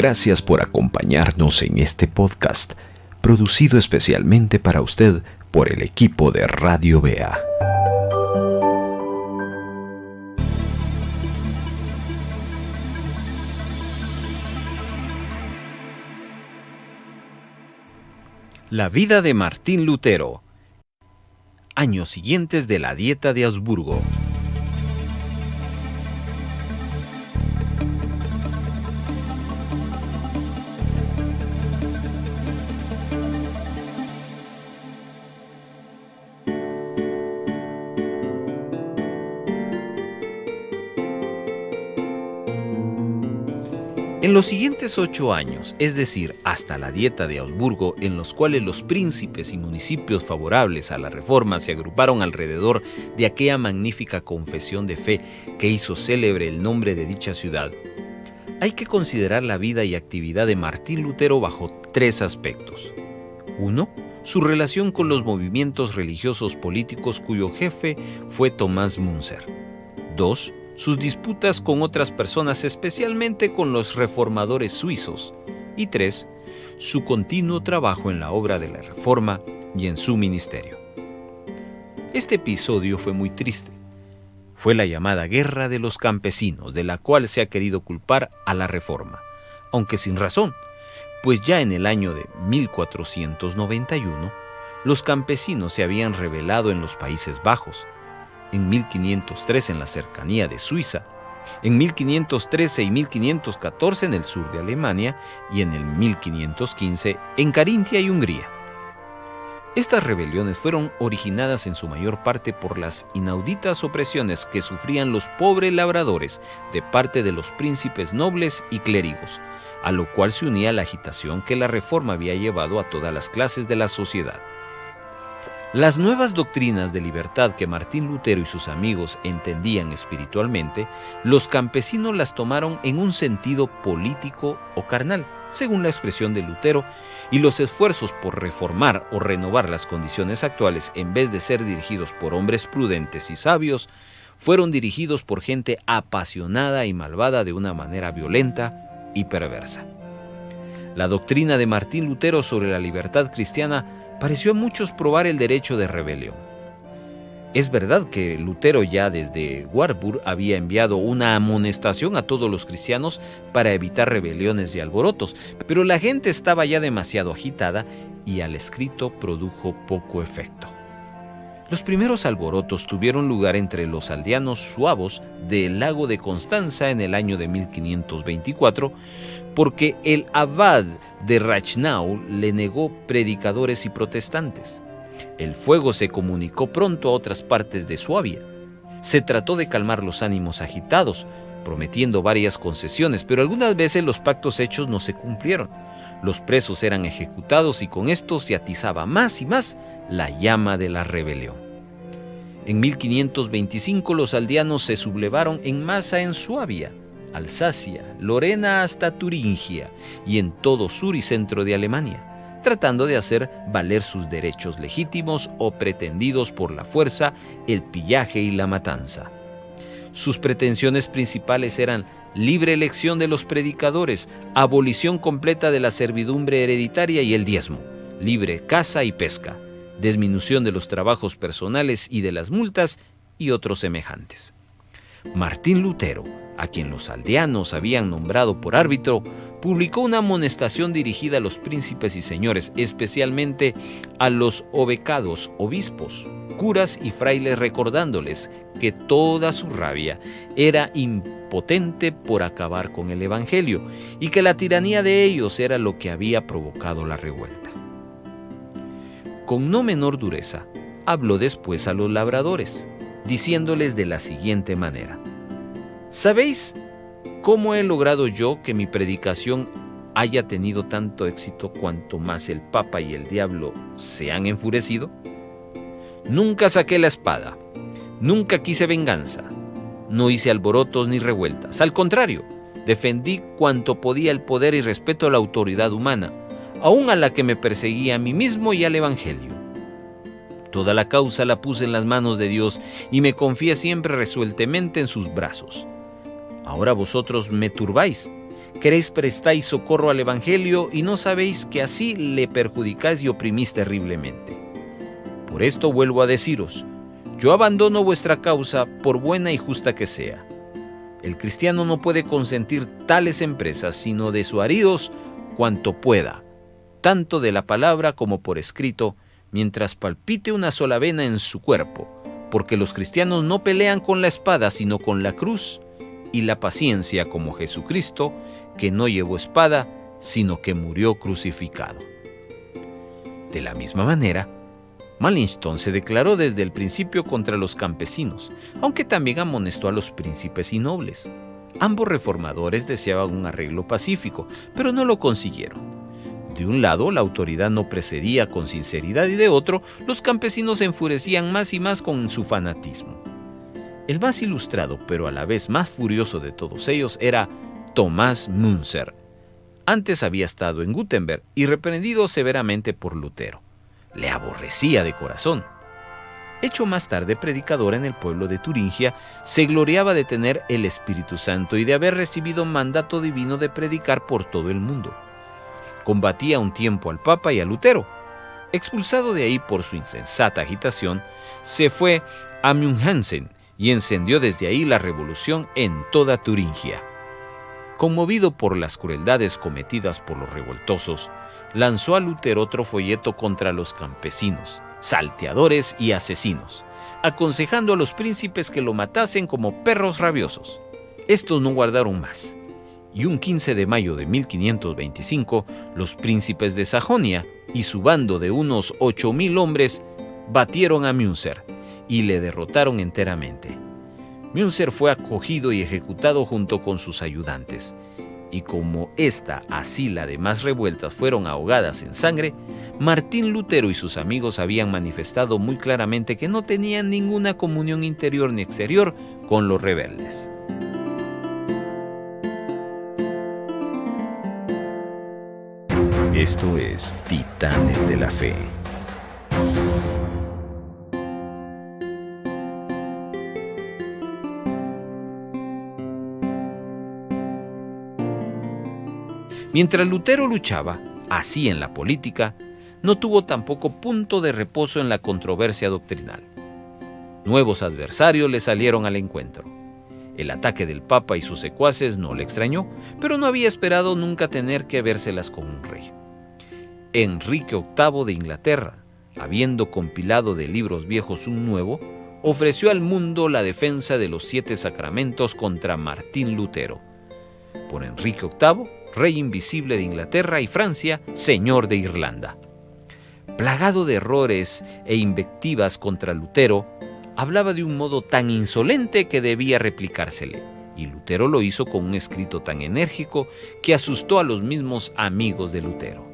Gracias por acompañarnos en este podcast, producido especialmente para usted por el equipo de Radio Bea. La vida de Martín Lutero. Años siguientes de la Dieta de Augsburgo. En los siguientes 8 años, es decir, hasta la Dieta de Augsburgo, en los cuales los príncipes y municipios favorables a la Reforma se agruparon alrededor de aquella magnífica confesión de fe que hizo célebre el nombre de dicha ciudad, hay que considerar la vida y actividad de Martín Lutero bajo 3 aspectos. 1. Su relación con los movimientos religiosos políticos cuyo jefe fue Tomás Münzer. 2. Sus disputas con otras personas, especialmente con los reformadores suizos. Y 3. Su continuo trabajo en la obra de la Reforma y en su ministerio. Este episodio fue muy triste. Fue la llamada Guerra de los Campesinos, de la cual se ha querido culpar a la Reforma, aunque sin razón, pues ya en el año de 1491, los campesinos se habían rebelado en los Países Bajos, en 1503 en la cercanía de Suiza, en 1513 y 1514 en el sur de Alemania y en el 1515 en Carintia y Hungría. Estas rebeliones fueron originadas en su mayor parte por las inauditas opresiones que sufrían los pobres labradores de parte de los príncipes nobles y clérigos, a lo cual se unía la agitación que la Reforma había llevado a todas las clases de la sociedad. Las nuevas doctrinas de libertad que Martín Lutero y sus amigos entendían espiritualmente, los campesinos las tomaron en un sentido político o carnal, según la expresión de Lutero, y los esfuerzos por reformar o renovar las condiciones actuales, en vez de ser dirigidos por hombres prudentes y sabios, fueron dirigidos por gente apasionada y malvada de una manera violenta y perversa. La doctrina de Martín Lutero sobre la libertad cristiana pareció a muchos probar el derecho de rebelión. Es verdad que Lutero ya desde Warburg había enviado una amonestación a todos los cristianos para evitar rebeliones y alborotos, pero la gente estaba ya demasiado agitada y al escrito produjo poco efecto. Los primeros alborotos tuvieron lugar entre los aldeanos suavos del lago de Constanza en el año de 1524, porque el abad de Rachnau le negó predicadores y protestantes. El fuego se comunicó pronto a otras partes de Suabia. Se trató de calmar los ánimos agitados, prometiendo varias concesiones, pero algunas veces los pactos hechos no se cumplieron. Los presos eran ejecutados y con esto se atizaba más y más la llama de la rebelión. En 1525 los aldeanos se sublevaron en masa en Suabia, Alsacia, Lorena hasta Turingia y en todo sur y centro de Alemania, tratando de hacer valer sus derechos legítimos o pretendidos por la fuerza, el pillaje y la matanza. Sus pretensiones principales eran libre elección de los predicadores, abolición completa de la servidumbre hereditaria y el diezmo, libre caza y pesca, disminución de los trabajos personales y de las multas y otros semejantes. Martín Lutero, a quien los aldeanos habían nombrado por árbitro, publicó una amonestación dirigida a los príncipes y señores, especialmente a los obecados, obispos, curas y frailes, recordándoles que toda su rabia era impotente por acabar con el evangelio y que la tiranía de ellos era lo que había provocado la revuelta. Con no menor dureza, habló después a los labradores, diciéndoles de la siguiente manera: ¿sabéis cómo he logrado yo que mi predicación haya tenido tanto éxito cuanto más el Papa y el diablo se han enfurecido? Nunca saqué la espada, nunca quise venganza, no hice alborotos ni revueltas. Al contrario, defendí cuanto podía el poder y respeto a la autoridad humana, aun a la que me perseguía a mí mismo y al Evangelio. Toda la causa la puse en las manos de Dios y me confié siempre resueltamente en sus brazos. Ahora vosotros me turbáis Queréis prestáis socorro al Evangelio y no sabéis que así le perjudicáis y oprimís terriblemente. Por esto vuelvo a deciros, yo abandono vuestra causa por buena y justa que sea. El cristiano no puede consentir tales empresas, sino desuaridos cuanto pueda, tanto de la palabra como por escrito, mientras palpite una sola vena en su cuerpo, porque los cristianos no pelean con la espada, sino con la cruz y la paciencia, como Jesucristo, que no llevó espada, sino que murió crucificado. De la misma manera, Melanchthon se declaró desde el principio contra los campesinos, aunque también amonestó a los príncipes y nobles. Ambos reformadores deseaban un arreglo pacífico, pero no lo consiguieron. De un lado, la autoridad no procedía con sinceridad y de otro, los campesinos se enfurecían más y más con su fanatismo. El más ilustrado, pero a la vez más furioso de todos ellos, era Thomas Müntzer. Antes había estado en Wittenberg y reprendido severamente por Lutero. Le aborrecía de corazón. Hecho más tarde predicador en el pueblo de Turingia, se gloriaba de tener el Espíritu Santo y de haber recibido mandato divino de predicar por todo el mundo. Combatía un tiempo al Papa y a Lutero. Expulsado de ahí por su insensata agitación, se fue a München y encendió desde ahí la revolución en toda Turingia. Conmovido por las crueldades cometidas por los revoltosos, lanzó a Lutero otro folleto contra los campesinos, salteadores y asesinos, aconsejando a los príncipes que lo matasen como perros rabiosos. Estos no guardaron más, y un 15 de mayo de 1525, los príncipes de Sajonia y su bando de unos 8,000 hombres batieron a Müntzer y le derrotaron enteramente. Müntzer fue acogido y ejecutado junto con sus ayudantes, y como esta así las demás revueltas fueron ahogadas en sangre, Martín Lutero y sus amigos habían manifestado muy claramente que no tenían ninguna comunión interior ni exterior con los rebeldes. Esto es Titanes de la Fe. Mientras Lutero luchaba, así en la política, no tuvo tampoco punto de reposo en la controversia doctrinal. Nuevos adversarios le salieron al encuentro. El ataque del Papa y sus secuaces no le extrañó, pero no había esperado nunca tener que vérselas con un rey. Enrique VIII de Inglaterra, habiendo compilado de libros viejos un nuevo, ofreció al mundo la defensa de los 7 sacramentos contra Martín Lutero. Por Enrique VIII, rey invisible de Inglaterra y Francia, señor de Irlanda. Plagado de errores e invectivas contra Lutero, hablaba de un modo tan insolente que debía replicársele, y Lutero lo hizo con un escrito tan enérgico que asustó a los mismos amigos de Lutero.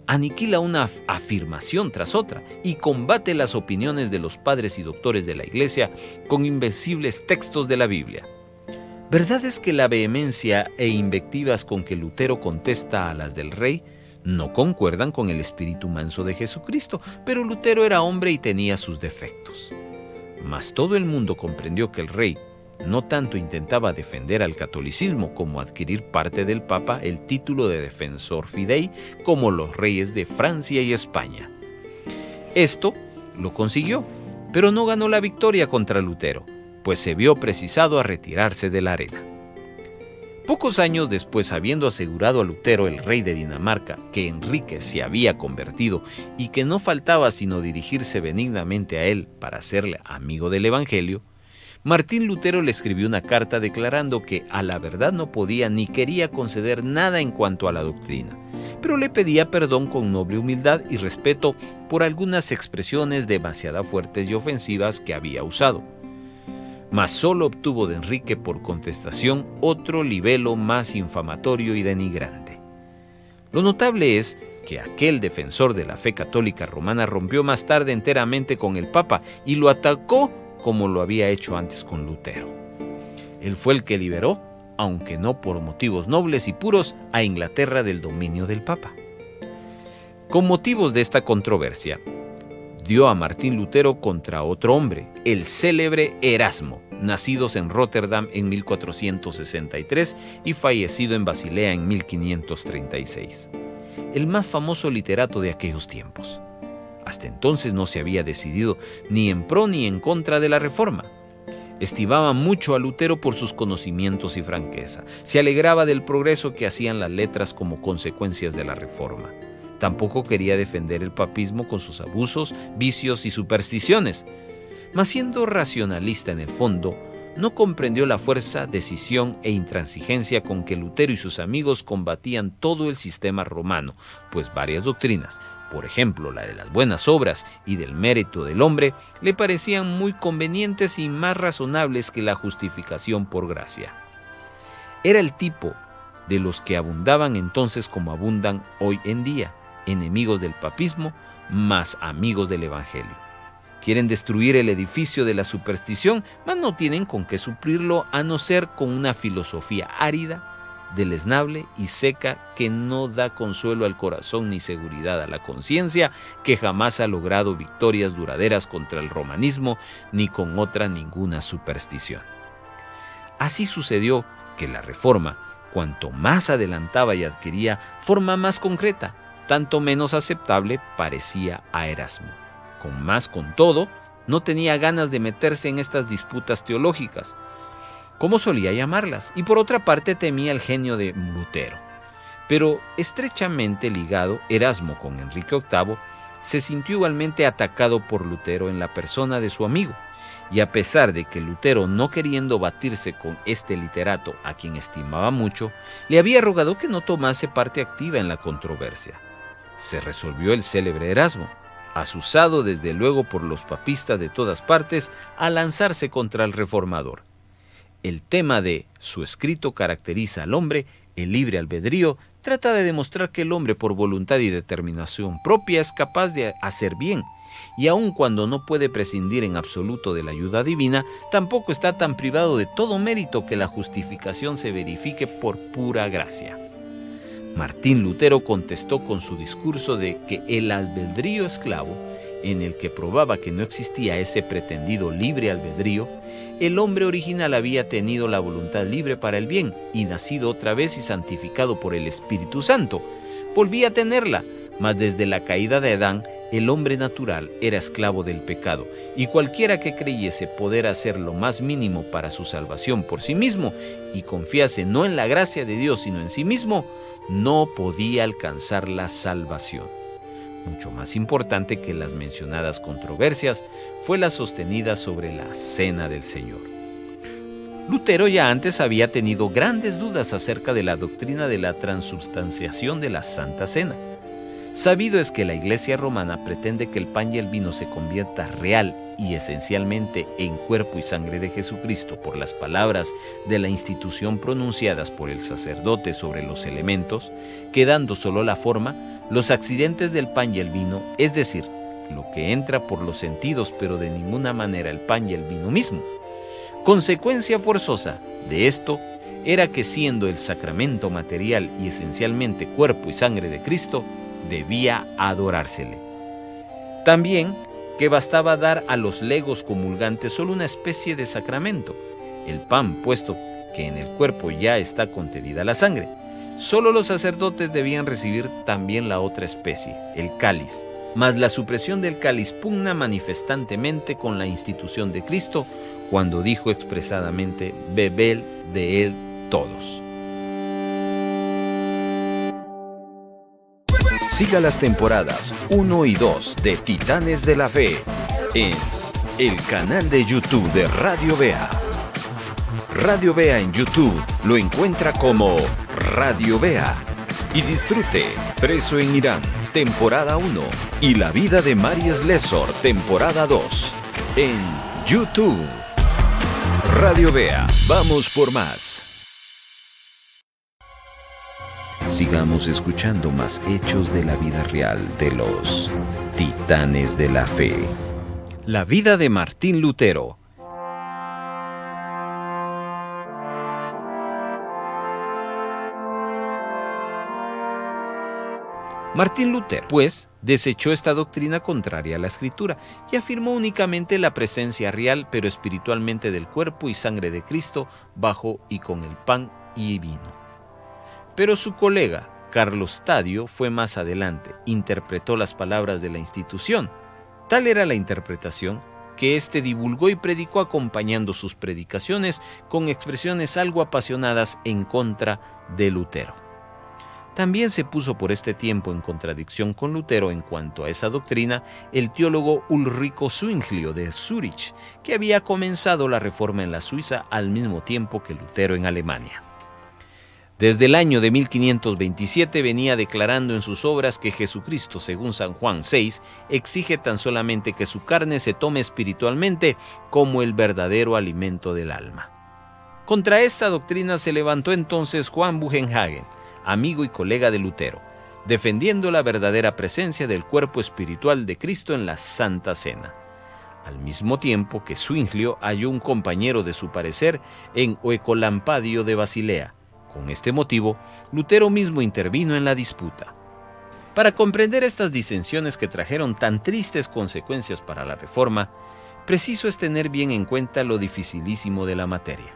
Aniquila una afirmación tras otra y combate las opiniones de los padres y doctores de la Iglesia con invencibles textos de la Biblia. Verdad es que la vehemencia e invectivas con que Lutero contesta a las del rey no concuerdan con el espíritu manso de Jesucristo, pero Lutero era hombre y tenía sus defectos. Mas todo el mundo comprendió que el rey no tanto intentaba defender al catolicismo como adquirir parte del Papa el título de defensor fidei como los reyes de Francia y España. Esto lo consiguió, pero no ganó la victoria contra Lutero, pues se vio precisado a retirarse de la arena. Pocos años después, habiendo asegurado a Lutero, el rey de Dinamarca, que Enrique se había convertido y que no faltaba sino dirigirse benignamente a él para hacerle amigo del Evangelio, Martín Lutero le escribió una carta declarando que a la verdad no podía ni quería conceder nada en cuanto a la doctrina, pero le pedía perdón con noble humildad y respeto por algunas expresiones demasiado fuertes y ofensivas que había usado. Mas solo obtuvo de Enrique por contestación otro libelo más infamatorio y denigrante. Lo notable es que aquel defensor de la fe católica romana rompió más tarde enteramente con el Papa y lo atacó como lo había hecho antes con Lutero. Él fue el que liberó, aunque no por motivos nobles y puros, a Inglaterra del dominio del Papa. Con motivos de esta controversia, dio a Martín Lutero contra otro hombre, el célebre Erasmo, nacido en Rotterdam en 1463 y fallecido en Basilea en 1536. El más famoso literato de aquellos tiempos. Hasta entonces no se había decidido ni en pro ni en contra de la Reforma. Estimaba mucho a Lutero por sus conocimientos y franqueza. Se alegraba del progreso que hacían las letras como consecuencias de la Reforma. Tampoco quería defender el papismo con sus abusos, vicios y supersticiones. Mas siendo racionalista en el fondo, no comprendió la fuerza, decisión e intransigencia con que Lutero y sus amigos combatían todo el sistema romano, pues varias doctrinas, por ejemplo la de las buenas obras y del mérito del hombre, le parecían muy convenientes y más razonables que la justificación por gracia. Era el tipo de los que abundaban entonces como abundan hoy en día, enemigos del papismo, mas amigos del evangelio. Quieren destruir el edificio de la superstición, mas no tienen con qué suplirlo a no ser con una filosofía árida, deleznable y seca que no da consuelo al corazón ni seguridad a la conciencia, que jamás ha logrado victorias duraderas contra el romanismo ni con otra ninguna superstición. Así sucedió que la Reforma, cuanto más adelantaba y adquiría forma más concreta, tanto menos aceptable parecía a Erasmo. Con todo, no tenía ganas de meterse en estas disputas teológicas, como solía llamarlas, y por otra parte temía el genio de Lutero. Pero estrechamente ligado, Erasmo con Enrique VIII se sintió igualmente atacado por Lutero en la persona de su amigo, y a pesar de que Lutero, no queriendo batirse con este literato a quien estimaba mucho, le había rogado que no tomase parte activa en la controversia. Se resolvió el célebre Erasmo, azuzado desde luego por los papistas de todas partes, a lanzarse contra el reformador. El tema de su escrito caracteriza al hombre, el libre albedrío, trata de demostrar que el hombre por voluntad y determinación propia es capaz de hacer bien, y aun cuando no puede prescindir en absoluto de la ayuda divina, tampoco está tan privado de todo mérito que la justificación se verifique por pura gracia. Martín Lutero contestó con su discurso de que el albedrío esclavo, en el que probaba que no existía ese pretendido libre albedrío, el hombre original había tenido la voluntad libre para el bien y nacido otra vez y santificado por el Espíritu Santo. Volvía a tenerla, mas desde la caída de Adán, el hombre natural era esclavo del pecado, y cualquiera que creyese poder hacer lo más mínimo para su salvación por sí mismo y confiase no en la gracia de Dios sino en sí mismo, no podía alcanzar la salvación. Mucho más importante que las mencionadas controversias fue la sostenida sobre la Cena del Señor. Lutero ya antes había tenido grandes dudas acerca de la doctrina de la transubstanciación de la Santa Cena. Sabido es que la Iglesia romana pretende que el pan y el vino se convierta real y esencialmente en cuerpo y sangre de Jesucristo por las palabras de la institución pronunciadas por el sacerdote sobre los elementos, quedando solo la forma, los accidentes del pan y el vino, es decir, lo que entra por los sentidos pero de ninguna manera el pan y el vino mismo. Consecuencia forzosa de esto era que siendo el sacramento material y esencialmente cuerpo y sangre de Cristo, debía adorársele. También que bastaba dar a los legos comulgantes solo una especie de sacramento, el pan, puesto que en el cuerpo ya está contenida la sangre. Solo los sacerdotes debían recibir también la otra especie, el cáliz, mas la supresión del cáliz pugna manifestantemente con la institución de Cristo, cuando dijo expresadamente: bebed de él todos. Siga las temporadas 1 y 2 de Titanes de la Fe en el canal de YouTube de Radio Vea. Radio Vea en YouTube lo encuentra como Radio Vea. Y disfrute Preso en Irán, temporada 1, y La vida de Mary Slessor, temporada 2, en YouTube. Radio Vea, vamos por más. Sigamos escuchando más hechos de la vida real de los Titanes de la Fe. La vida de Martín Lutero. Martín Lutero, pues, desechó esta doctrina contraria a la Escritura y afirmó únicamente la presencia real pero espiritualmente del cuerpo y sangre de Cristo bajo y con el pan y vino. Pero su colega, Carlos Tadio, fue más adelante, interpretó las palabras de la institución. Tal era la interpretación que éste divulgó y predicó acompañando sus predicaciones con expresiones algo apasionadas en contra de Lutero. También se puso por este tiempo en contradicción con Lutero en cuanto a esa doctrina el teólogo Ulrico Zwinglio de Zúrich, que había comenzado la reforma en la Suiza al mismo tiempo que Lutero en Alemania. Desde el año de 1527 venía declarando en sus obras que Jesucristo, según San Juan 6, exige tan solamente que su carne se tome espiritualmente como el verdadero alimento del alma. Contra esta doctrina se levantó entonces Juan Bugenhagen, amigo y colega de Lutero, defendiendo la verdadera presencia del cuerpo espiritual de Cristo en la Santa Cena. Al mismo tiempo que Zwinglio halló un compañero de su parecer en Oecolampadio de Basilea. Con este motivo, Lutero mismo intervino en la disputa. Para comprender estas disensiones que trajeron tan tristes consecuencias para la Reforma, preciso es tener bien en cuenta lo dificilísimo de la materia.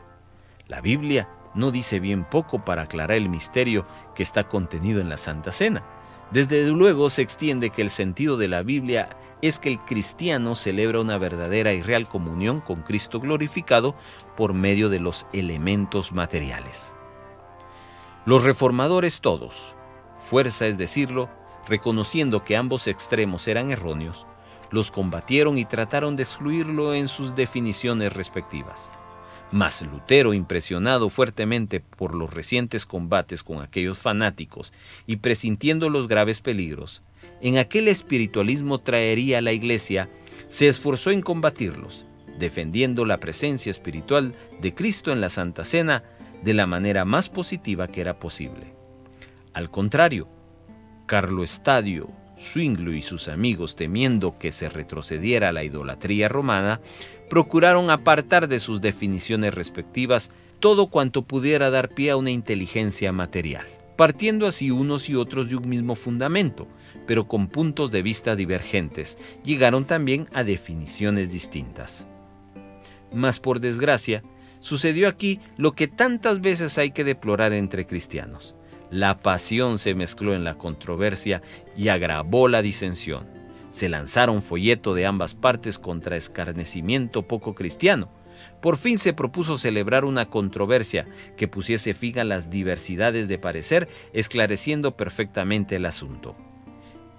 La Biblia no dice bien poco para aclarar el misterio que está contenido en la Santa Cena. Desde luego se extiende que el sentido de la Biblia es que el cristiano celebra una verdadera y real comunión con Cristo glorificado por medio de los elementos materiales. Los reformadores todos, fuerza es decirlo, reconociendo que ambos extremos eran erróneos, los combatieron y trataron de excluirlo en sus definiciones respectivas. Mas Lutero, impresionado fuertemente por los recientes combates con aquellos fanáticos y presintiendo los graves peligros, en aquel espiritualismo traería a la Iglesia, se esforzó en combatirlos, defendiendo la presencia espiritual de Cristo en la Santa Cena de la manera más positiva que era posible. Al contrario, Carlo Tadio, Zwinglio y sus amigos, temiendo que se retrocediera a la idolatría romana, procuraron apartar de sus definiciones respectivas todo cuanto pudiera dar pie a una inteligencia material, partiendo así unos y otros de un mismo fundamento, pero con puntos de vista divergentes, llegaron también a definiciones distintas. Mas por desgracia, sucedió aquí lo que tantas veces hay que deplorar entre cristianos. La pasión se mezcló en la controversia y agravó la disensión. Se lanzaron folletos de ambas partes contra escarnecimiento poco cristiano. Por fin se propuso celebrar una controversia que pusiese fin a las diversidades de parecer, esclareciendo perfectamente el asunto.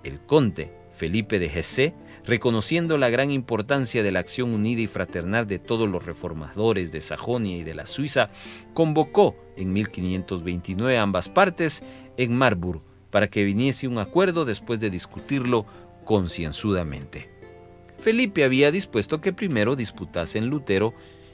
El conde Felipe de Hesse, reconociendo la gran importancia de la acción unida y fraternal de todos los reformadores de Sajonia y de la Suiza, convocó en 1529 a ambas partes en Marburg para que viniese un acuerdo después de discutirlo concienzudamente. Felipe había dispuesto que primero disputasen Lutero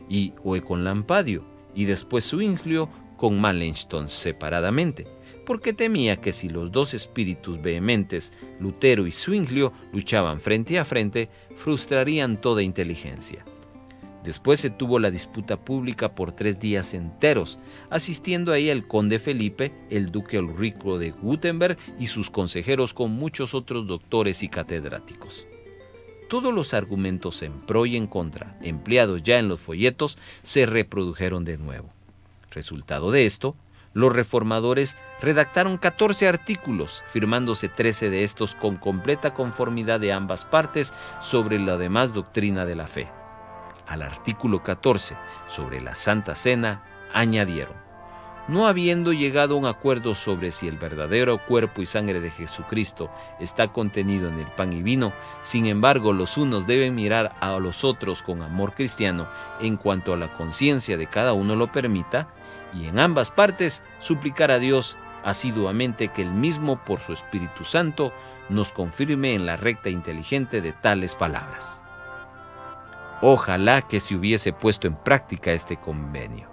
y Oecolampadio y después Zwinglio con Melanchthon separadamente, porque temía que si los dos espíritus vehementes, Lutero y Zwinglio, luchaban frente a frente, frustrarían toda inteligencia. Después se tuvo la disputa pública por 3 días enteros, asistiendo ahí el conde Felipe, el duque Ulrico de Württemberg y sus consejeros con muchos otros doctores y catedráticos. Todos los argumentos en pro y en contra, empleados ya en los folletos, se reprodujeron de nuevo. Resultado de esto, los reformadores redactaron 14 artículos, firmándose 13 de estos con completa conformidad de ambas partes sobre la demás doctrina de la fe. Al artículo 14, sobre la Santa Cena, añadieron: no habiendo llegado a un acuerdo sobre si el verdadero cuerpo y sangre de Jesucristo está contenido en el pan y vino, sin embargo los unos deben mirar a los otros con amor cristiano en cuanto a la conciencia de cada uno lo permita, y en ambas partes suplicar a Dios asiduamente que Él mismo por su Espíritu Santo nos confirme en la recta inteligente de tales palabras. Ojalá que se hubiese puesto en práctica este convenio.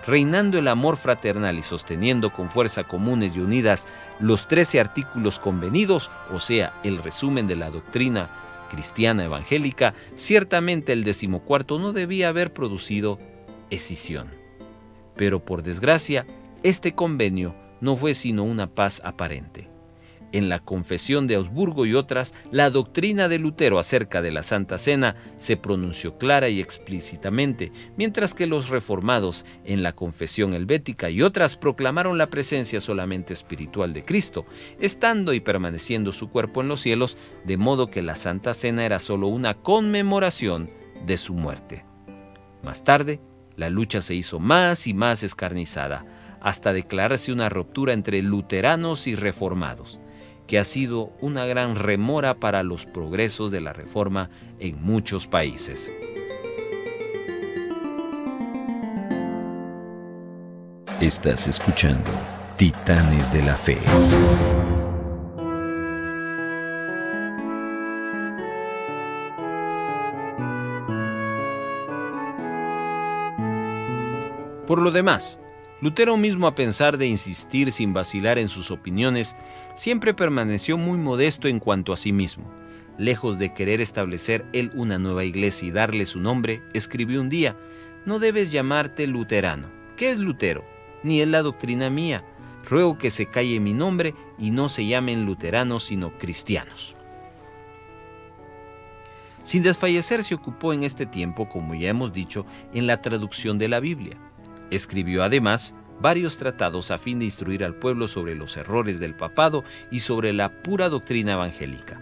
Reinando el amor fraternal y sosteniendo con fuerza comunes y unidas los 13 artículos convenidos, o sea, el resumen de la doctrina cristiana evangélica, ciertamente el 14º no debía haber producido escisión. Pero por desgracia, este convenio no fue sino una paz aparente. En la Confesión de Augsburgo y otras, la doctrina de Lutero acerca de la Santa Cena se pronunció clara y explícitamente, mientras que los reformados en la Confesión Helvética y otras proclamaron la presencia solamente espiritual de Cristo, estando y permaneciendo su cuerpo en los cielos, de modo que la Santa Cena era solo una conmemoración de su muerte. Más tarde, la lucha se hizo más y más escarnizada, hasta declararse una ruptura entre luteranos y reformados, que ha sido una gran remora para los progresos de la Reforma en muchos países. Estás escuchando Titanes de la Fe. Por lo demás, Lutero mismo, a pesar de insistir sin vacilar en sus opiniones, siempre permaneció muy modesto en cuanto a sí mismo. Lejos de querer establecer él una nueva iglesia y darle su nombre, escribió un día: «No debes llamarte luterano. ¿Qué es Lutero? Ni es la doctrina mía. Ruego que se calle mi nombre y no se llamen luteranos sino cristianos». Sin desfallecer, se ocupó en este tiempo, como ya hemos dicho, en la traducción de la Biblia. Escribió además varios tratados a fin de instruir al pueblo sobre los errores del papado y sobre la pura doctrina evangélica.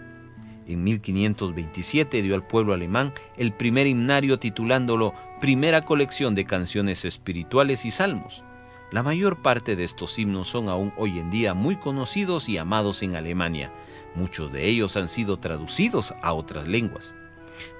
En 1527 dio al pueblo alemán el primer himnario, titulándolo Primera colección de canciones espirituales y salmos. La mayor parte de estos himnos son aún hoy en día muy conocidos y amados en Alemania. Muchos de ellos han sido traducidos a otras lenguas.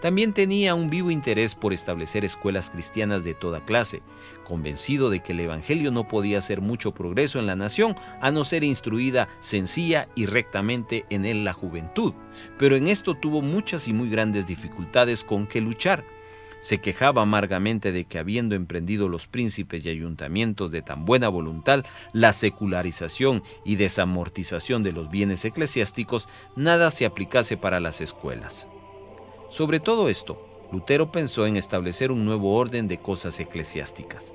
También tenía un vivo interés por establecer escuelas cristianas de toda clase, convencido de que el evangelio no podía hacer mucho progreso en la nación a no ser instruida sencilla y rectamente en él la juventud, pero en esto tuvo muchas y muy grandes dificultades con que luchar. Se quejaba amargamente de que, habiendo emprendido los príncipes y ayuntamientos de tan buena voluntad la secularización y desamortización de los bienes eclesiásticos, nada se aplicase para las escuelas. Sobre todo esto, Lutero pensó en establecer un nuevo orden de cosas eclesiásticas.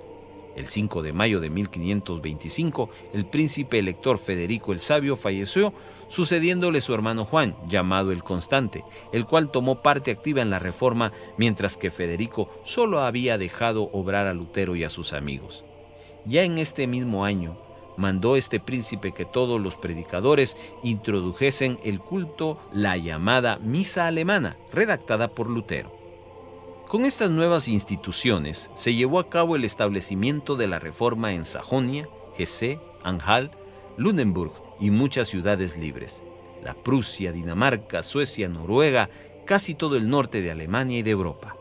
El 5 de mayo de 1525, el príncipe elector Federico el Sabio falleció, sucediéndole su hermano Juan, llamado el Constante, el cual tomó parte activa en la Reforma, mientras que Federico solo había dejado obrar a Lutero y a sus amigos. Ya en este mismo año, mandó este príncipe que todos los predicadores introdujesen el culto, la llamada misa alemana, redactada por Lutero. Con estas nuevas instituciones se llevó a cabo el establecimiento de la Reforma en Sajonia, Hesse, Anhalt, Lunenburg y muchas ciudades libres. La Prusia, Dinamarca, Suecia, Noruega, casi todo el norte de Alemania y de Europa.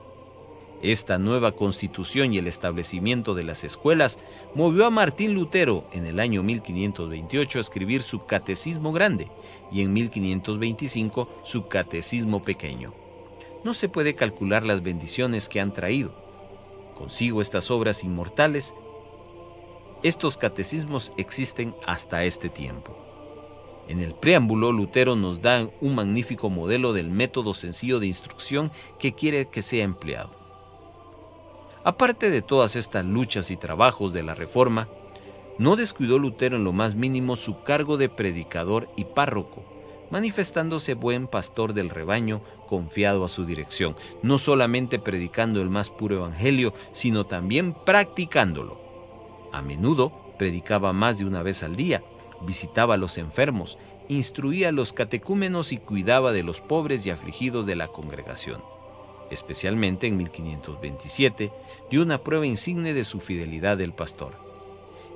Esta nueva constitución y el establecimiento de las escuelas movió a Martín Lutero en el año 1528 a escribir su Catecismo Grande y en 1525 su Catecismo Pequeño. No se puede calcular las bendiciones que han traído consigo estas obras inmortales. Estos catecismos existen hasta este tiempo. En el preámbulo, Lutero nos da un magnífico modelo del método sencillo de instrucción que quiere que sea empleado. Aparte de todas estas luchas y trabajos de la Reforma, no descuidó Lutero en lo más mínimo su cargo de predicador y párroco, manifestándose buen pastor del rebaño confiado a su dirección, no solamente predicando el más puro evangelio, sino también practicándolo. A menudo predicaba más de una vez al día, visitaba a los enfermos, instruía a los catecúmenos y cuidaba de los pobres y afligidos de la congregación. Especialmente en 1527, dio una prueba insigne de su fidelidad del pastor.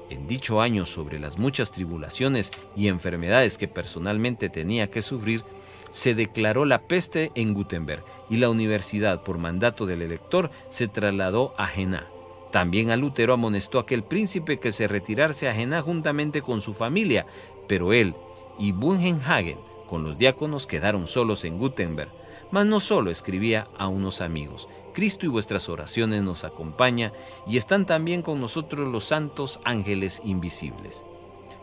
En dicho año, sobre las muchas tribulaciones y enfermedades que personalmente tenía que sufrir, se declaró la peste en Gutenberg y la universidad, por mandato del elector, se trasladó a Jena. También a Lutero amonestó a aquel príncipe que se retirase a Jena juntamente con su familia, pero él y Bugenhagen, con los diáconos, quedaron solos en Gutenberg. Mas no solo escribía a unos amigos: Cristo y vuestras oraciones nos acompaña y están también con nosotros los santos ángeles invisibles.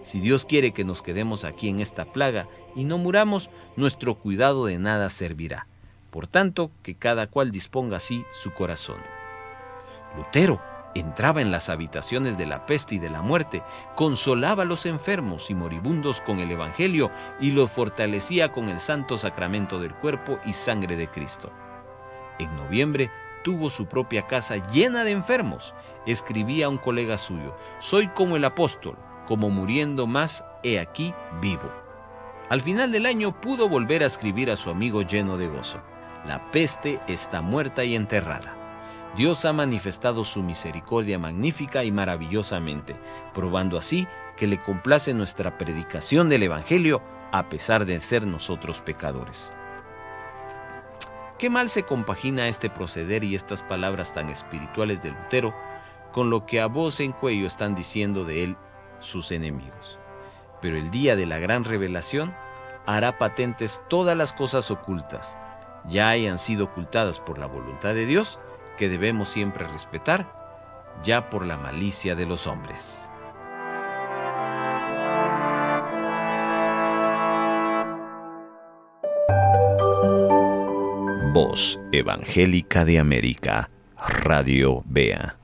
Si Dios quiere que nos quedemos aquí en esta plaga y no muramos, nuestro cuidado de nada servirá. Por tanto, que cada cual disponga así su corazón. Lutero entraba en las habitaciones de la peste y de la muerte, consolaba a los enfermos y moribundos con el Evangelio y los fortalecía con el santo sacramento del cuerpo y sangre de Cristo. En noviembre tuvo su propia casa llena de enfermos. Escribía a un colega suyo: «Soy como el apóstol, como muriendo más, he aquí vivo». Al final del año pudo volver a escribir a su amigo lleno de gozo: «La peste está muerta y enterrada. Dios ha manifestado su misericordia magnífica y maravillosamente, probando así que le complace nuestra predicación del Evangelio a pesar de ser nosotros pecadores». Qué mal se compagina este proceder y estas palabras tan espirituales de Lutero con lo que a voz en cuello están diciendo de él sus enemigos. Pero el día de la gran revelación hará patentes todas las cosas ocultas, ya hayan sido ocultadas por la voluntad de Dios, que debemos siempre respetar, ya por la malicia de los hombres. Voz Evangélica de América, Radio Vea.